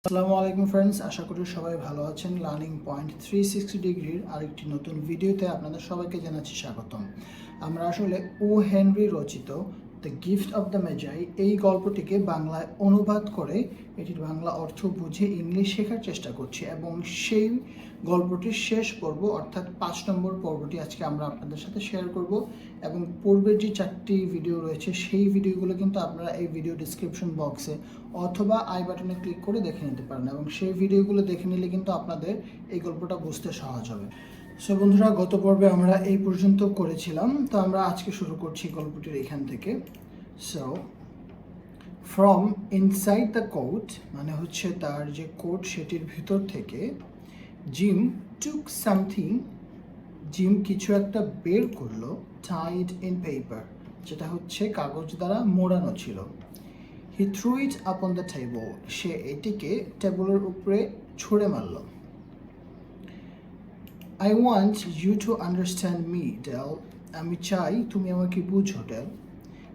আসসালামু আলাইকুম ফ্রেন্ডস, আশা করি সবাই ভালো আছেন। লার্নিং পয়েন্ট 360 ডিগ্রির আরেকটি নতুন ভিডিওতে আপনাদের সবাইকে জানাচ্ছি স্বাগতম। আমরা আসলে ও হেনরি রচিত দ্য গিফট অফ দ্য মেজাই এই গল্পটিকে বাংলায় অনুবাদ করে এটির বাংলা অর্থ বুঝে ইংলিশ শেখার চেষ্টা করছি এবং সেই গল্পটির শেষ পর্ব অর্থাৎ 5 নম্বর পর্বটি আজকে আমরা আপনাদের সাথে শেয়ার করব। এবং পূর্বের যে 4টি ভিডিও রয়েছে সেই ভিডিওগুলো কিন্তু আপনারা এই ভিডিও ডিসক্রিপশন বক্সে অথবা আই বাটনে ক্লিক করে দেখে নিতে পারেন এবং সেই ভিডিওগুলো দেখে নিলে কিন্তু আপনাদের এই গল্পটা বুঝতে সহজ হবে। সো বন্ধুরা, গত পর্বে আমরা এই পর্যন্ত করেছিলাম, তো আমরা আজকে শুরু করছি গল্পটির এখান থেকে। So from inside the coat মানে হচ্ছে তার যে কোট সেটির ভিতর থেকে জিম টুক সামথিং, জিম কিছু একটা বের করলো, টাইড ইন পেপার যেটা হচ্ছে কাগজ দ্বারা মোড়ানো ছিল। হি through it upon the table, সে এটিকে টেবিলের উপরে ছুঁড়ে মারল। I want you to understand me Dell, আমি চাই তুমি আমাকে বুঝো ডেল।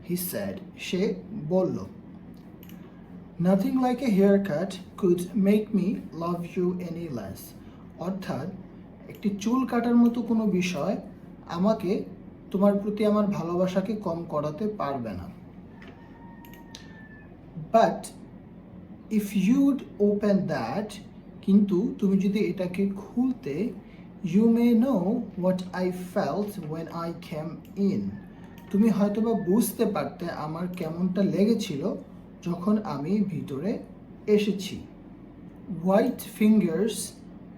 হি স্যাড, সে বলল। Nothing like a haircut could make me love you any less, অর্থাৎ একটি চুল কাটার মতো কোনো বিষয় আমাকে তোমার প্রতি আমার ভালোবাসাকে কম করাতে পারবে না। But if you'd open that, কিন্তু তুমি যদি এটাকে খুলতে, you may know what I felt when I came in, তুমি হয়তোবা বুঝতে পারতে আমার কেমনটা লেগেছিল যখন আমি ভিতরে এসেছি। White fingers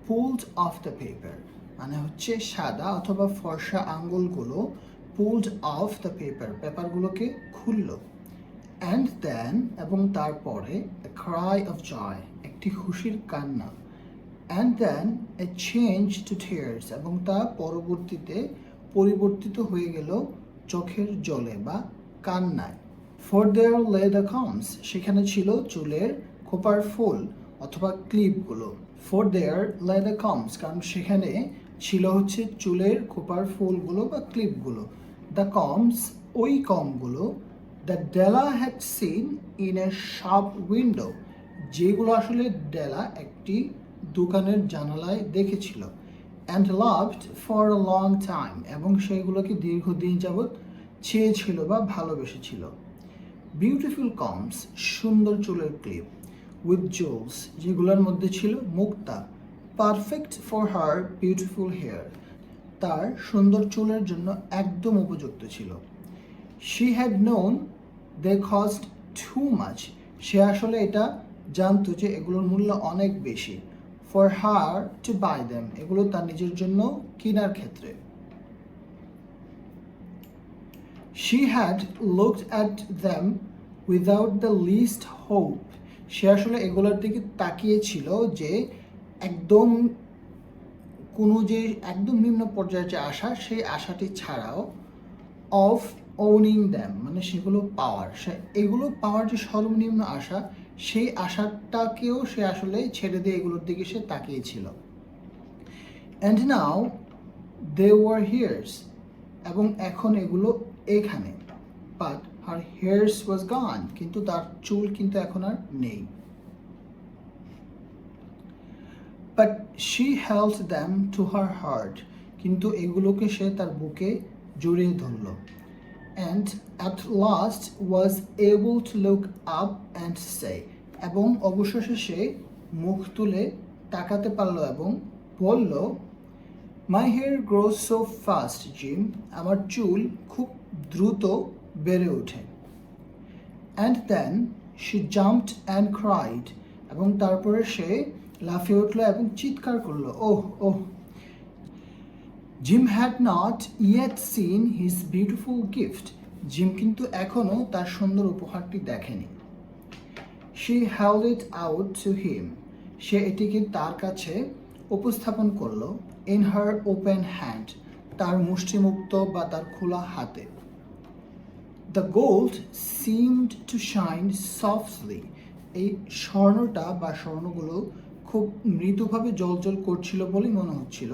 pulled off the paper, মানে হচ্ছে সাদা অথবা ফর্সা আঙ্গুলগুলো পুলড অফ দ্য পেপারগুলোকে খুলল। অ্যান্ড দেন, এবং তারপরে এ ক্রাই অফ জয়, একটি খুশির কান্না। And then a change to tears, এবং তা পরবর্তীতে পরিবর্তিত হয়ে গেল চোখের জলে বা কান্নায়। ফর দেয়ার লে দ্য কমস, সেখানে ছিল চুলের খোপার ফুল অথবা ক্লিপগুলো। ফর দেয়ার লে দ্য কমস, কারণ সেখানে ছিল হচ্ছে চুলের খোপার ফুলগুলো বা ক্লিপগুলো। দ্য কমস, ওই কমগুলো। The Della had seen in a shop window, যেগুলো আসলে ডেলা একটি দোকানের জানালায় দেখেছিল। And loved for a long time, এবং সেগুলোকে দীর্ঘদিন যাবৎ চেয়েছিল বা ভালোবেসেছিল। বিউটিফুল কমস, সুন্দর চুলের ক্লিপ। উইথ জুয়েলস, যেগুলোর মধ্যে ছিল মুক্তা। Perfect for her beautiful hair, তার সুন্দর চুলের জন্য একদম উপযুক্ত ছিল। She had known they cost too much, সে আসলে এটা জানতো যে এগুলোর মূল্য অনেক বেশি। For her to buy them, এগুলো তার নিজের জন্য কেনার ক্ষেত্রে। She had looked at them without the least hope, সে আসলে এগুলোর দিকে তাকিয়েছিল যে একদম কোনো যে একদম নিম্ন পর্যায়ে যে আশা, সেই আশাটি ছাড়াও। অফ ওনিং দ্যাম, মানে সেগুলো পাওয়ার, সে এগুলো পাওয়ার যে সর্বনিম্ন আশা, সেই আশাটাকেও সে আসলে ছেড়ে দিয়ে এগুলোর দিকে সে তাকিয়েছিল। And now they were hers, এবং এখন এগুলো এখানে। বাট হার হেয়ার্স ওয়াজ গন, কিন্তু তার চুল কিন্তু এখন আর নেই। But she held them to her heart, কিন্তু এগুলোকে সে তার বুকে জড়িয়ে ধরল। And at last was able to look up and say, এবং অবশেষে সে মুখ তুলে তাকাতে পারল এবং বলল, my hair grows so fast Jim, আমার চুল খুব দ্রুত বেড়ে ওঠে। And then she jumped and cried, এবং তারপরে সে লাফিয়ে উঠল এবং চিৎকার করলো, oh oh. Jim had not yet seen his beautiful gift, Jim কিন্তু এখনও তার সুন্দর উপহারটি দেখেনি। She held it out to him, সে এটিকে তার কাছে উপস্থাপন করলো। ইন হার ওপেন হ্যান্ড, তার মুষ্টিমুক্ত বা তার খোলা হাতে। The gold seemed to shine softly, এই স্বর্ণটা বা স্বর্ণগুলো খুব মৃদুভাবে জ্বলজ্বল করছিল বলেই মনে হচ্ছিল।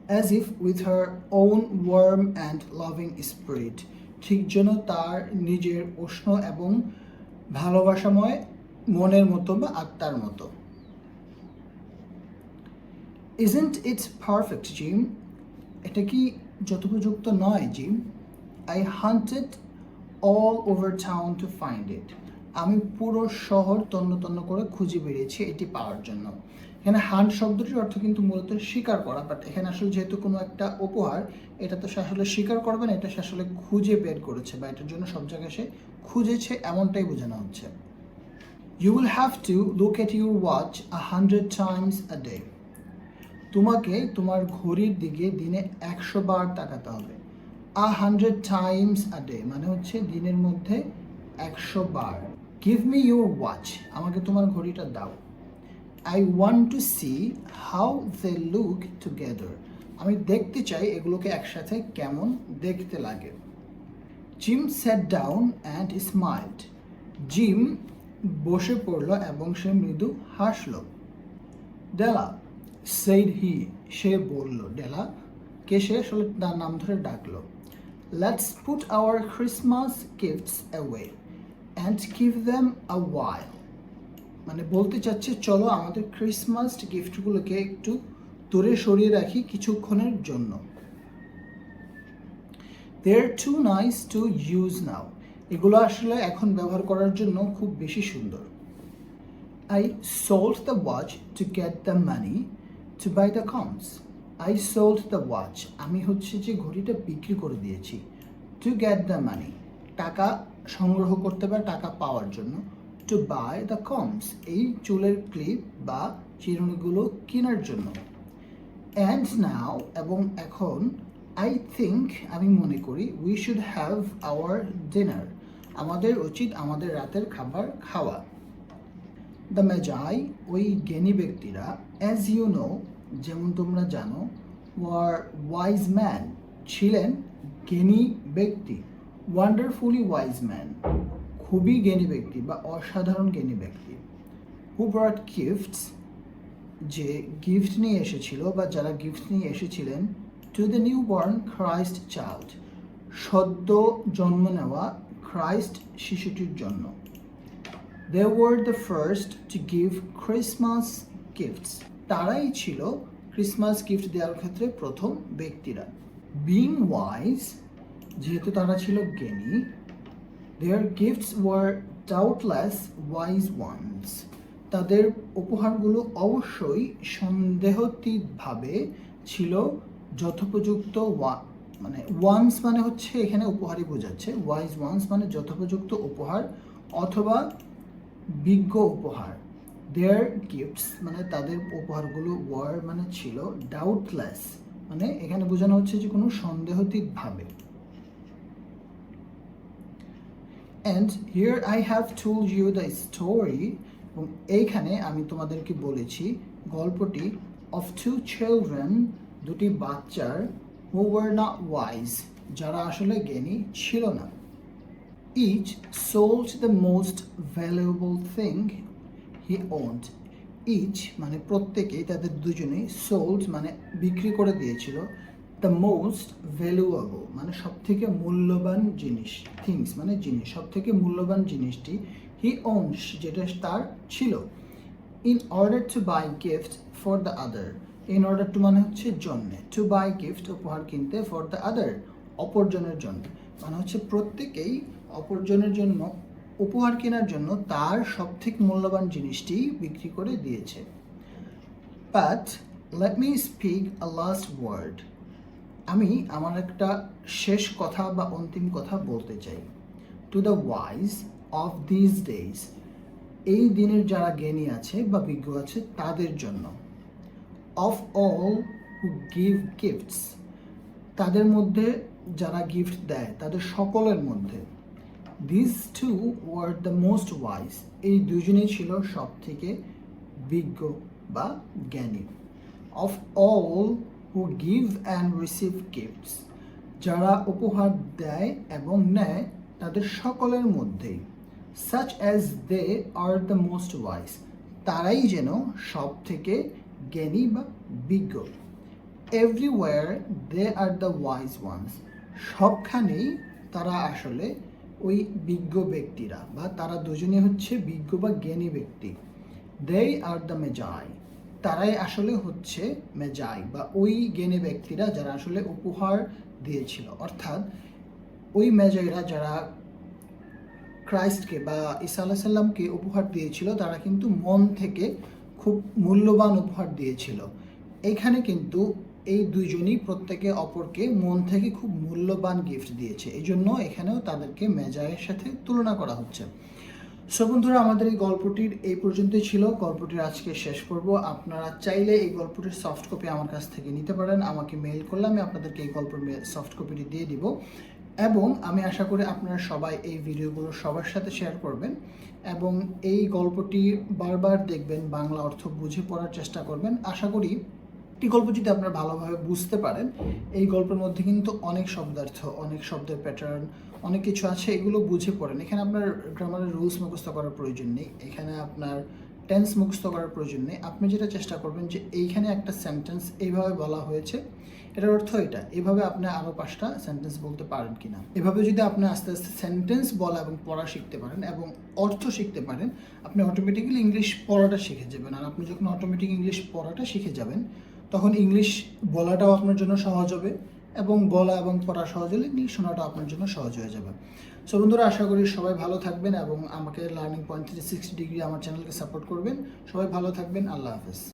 As if with her own warm and loving spirit, ঠিক যেন তার নিজের উষ্ণ এবং ভালোবাসাময় মনের মতো বা আত্মার মতো। Isn't it perfect, Jim? এটা কি যথোপযুক্ত নয়, gym? I hunted all over town to find it. আমি পুরো শহর তন্ন তন্ন করে খুঁজে বেরিয়েছি এটি পাওয়ার জন্য। এখানে হান্ট শব্দটির অর্থ কিন্তু মূলত শিকার করা, বাট এখানে আসলে যেহেতু কোনো একটা উপহার, এটা তো সে আসলে শিকার করবে না, এটা সে আসলে খুঁজে বের করেছে বা এটার জন্য সব জায়গায় সে খুঁজেছে, এমনটাই বোঝানো হচ্ছে। You will have to look at your watch 100 times a day. তোমাকে তোমার ঘড়ির দিকে দিনে 100 বার তাকাতে হবে। 100 times a day মানে হচ্ছে দিনের মধ্যে 100 বার। Give me your watch. আমাকে তোমার ঘড়িটা দাও। I want to see how they look together. আমি দেখতে চাই এগুলোকে একসাথে কেমন দেখতে লাগে। Jim sat down and smiled. Gym বসে পড়ল এবং সে মৃদু হাসল। Della, said he, সে বলল। ডেলা কে, সে আসলে তার নাম ধরে ডাকলো। Let's put our Christmas gifts away and give them a while. মানে বলতে চাচ্ছে চলো আমাদের ক্রিসমাস গিফটগুলোকে একটু দূরে সরিয়ে রাখি কিছুক্ষণের জন্য। They're too nice to use now. এগুলো আসলে এখন ব্যবহার করার জন্য খুব বেশি সুন্দর। I sold the watch to get the money to buy the comms. I sold the watch. আমি হচ্ছে যে ঘড়িটা বিক্রি করে দিয়েছি। To get the money. টাকা সংগ্রহ করতে বা টাকা পাওয়ার জন্য। To buy the comms. এই চুলের ক্লিপ বা চিরুনিগুলো কেনার জন্য। And now, এবং এখন, I think, আমি মনে করি, we should have our dinner. আমাদের উচিত আমাদের রাতের খাবার খাওয়া। The Magi, ওই জ্ঞানী ব্যক্তিরা, as you know, যেমন তোমরা জানো, were wise men, ছিলেন জ্ঞানী ব্যক্তি। Wonderfully wise man, খুবই জ্ঞানী ব্যক্তি বা অসাধারণ জ্ঞানী ব্যক্তি। Who brought gifts, যে গিফট নিয়ে এসেছিল বা যারা গিফট নিয়ে এসেছিলেন, to the newborn Christ child, সদ্য জন্ম নেওয়া খ্রাইস্ট শিশুটির জন্য। They were the first to give Christmas gifts. তারাই ছিল ক্রিসমাস গিফট দেওয়ার ক্ষেত্রে প্রথম ব্যক্তিরা। Being wise, যেহেতু তারা ছিল জ্ঞানী, their gifts were doubtless wise ones. তাদের উপহারগুলো অবশ্যই সন্দেহাতীতভাবে ছিল যথোপযুক্ত, মানে ওয়ান্স মানে হচ্ছে এখানে উপহারই বোঝাচ্ছে, ওয়াইজ ওয়ান্স মানে যথোপযুক্ত উপহার অথবা বিজ্ঞ উপহার। দেয়ার গিফটস মানে তাদের উপহারগুলো, ওয়ার মানে ছিল, ডাউটলেস মানে এখানে বোঝানো হচ্ছে যে কোনো সন্দেহাতীতভাবে। And here I have told you the story, এবং এইখানে আমি তোমাদেরকে বলেছি গল্পটি of two children, দুটি বাচ্চার, who were not wise, যারা আসলে জ্ঞানী ছিল না। Each sold the most valuable thing he owned. Each মানে প্রত্যেকেই, তাদের দুজনেই, sold মানে বিক্রি করে দিয়েছিল, the most valuable মানে সব থেকে মূল্যবান জিনিস, things মানে জিনিস, সব থেকে মূল্যবান জিনিসটি, he owns যেটা তার ছিল, in order to buy gift for the other. In order to মানে হচ্ছে জন্যে, to buy gift উপহার কিনতে, for the other অপরজনের জন্য, মানে হচ্ছে প্রত্যেকেই অপরজনের জন্য উপহার কেনার জন্য তার সবথেকে মূল্যবান জিনিসটি বিক্রি করে দিয়েছে। But let me speak a last word. আমি আমার একটা শেষ কথা বা অন্তিম কথা বলতে চাই। To the wise of these days, এই দিনের যারা জ্ঞানী আছে বা বিজ্ঞ আছে তাদের জন্য। Of all who give gifts, তাদের মধ্যে যারা গিফট দেয় তাদের সকলের মধ্যে। These two were the most wise, এই দুজনেই ছিল সব থেকে বিজ্ঞ বা জ্ঞানী। Of all who give and receive gifts, যারা উপহার দেয় এবং নেয় তাদের সকলের মধ্যেই। Such as they are the most wise, তারাই যেন সব থেকে জ্ঞানী বা বিজ্ঞ। Everywhere they are the wise ones, সবখানেই তারা আসলে ওই বিজ্ঞ ব্যক্তিরা, বা তারা দুজনেই হচ্ছে বিজ্ঞ বা জ্ঞানী ব্যক্তি। they আর দ্য মেজাই, তারাই আসলে হচ্ছে মেজাই বা ওই জ্ঞানী ব্যক্তিরা যারা আসলে উপহার দিয়েছিল। অর্থাৎ ওই মেজাইরা যারা ক্রাইস্টকে বা ঈসা আলাইহিস সালামকে উপহার দিয়েছিল, তারা কিন্তু মন থেকে খুব মূল্যবান উপহার দিয়েছিল। এইখানে কিন্তু এই দুইজনই প্রত্যেকে অপরকে মন থেকে খুব মূল্যবান গিফট দিয়েছে, এই জন্য এখানেও তাদেরকে মেজাইয়ের সাথে তুলনা করা হচ্ছে। সো বন্ধুরা, আমাদের এই গল্পটির এই পর্যন্তই ছিল। গল্পটির আজকে শেষ করব। আপনারা চাইলে এই গল্পটির সফট কপি আমার কাছ থেকে নিতে পারেন, আমাকে মেইল করলে আমি আপনাদেরকে এই গল্পের সফট কপিটি দিয়ে দিব। এবং আমি আশা করি আপনারা সবাই এই ভিডিওগুলো সবার সাথে শেয়ার করবেন এবং এই গল্পটি বারবার দেখবেন, বাংলা অর্থ বুঝে পড়ার চেষ্টা করবেন। আশা করি একটি গল্প যদি আপনারা ভালোভাবে বুঝতে পারেন, এই গল্পের মধ্যে কিন্তু অনেক শব্দার্থ, অনেক শব্দের প্যাটার্ন, অনেক কিছু আছে, এগুলো বুঝে পড়েন। এখানে আপনার গ্রামারের রুলস মুখস্থ করার প্রয়োজন নেই, এখানে আপনার টেন্স মুখস্থ করার প্রয়োজন নেই। আপনি যেটা চেষ্টা করবেন যে এইখানে একটা সেন্টেন্স এইভাবে বলা হয়েছে, এটার অর্থ এটা, এভাবে আপনি আরও 5টা সেন্টেন্স বলতে পারেন কিনা। এভাবে যদি আপনি আস্তে আস্তে সেন্টেন্স বলা এবং পড়া শিখতে পারেন এবং অর্থ শিখতে পারেন, আপনি অটোমেটিক্যালি ইংলিশ পড়াটা শিখে যাবেন। আর আপনি যখন অটোমেটিক ইংলিশ পড়াটা শিখে যাবেন, তখন ইংলিশ বলাটাও আপনার জন্য সহজ হবে এবং বলা এবং পড়া সহজ হলে ইংলিশ শোনাটাও আপনার জন্য সহজ হয়ে যাবে। সো বন্ধুরা, আশা করি সবাই ভালো থাকবেন এবং আমাকে লার্নিং পয়েন্ট 360 ডিগ্রি আমার চ্যানেলকে সাপোর্ট করবেন। সবাই ভালো থাকবেন। আল্লাহ হাফেজ।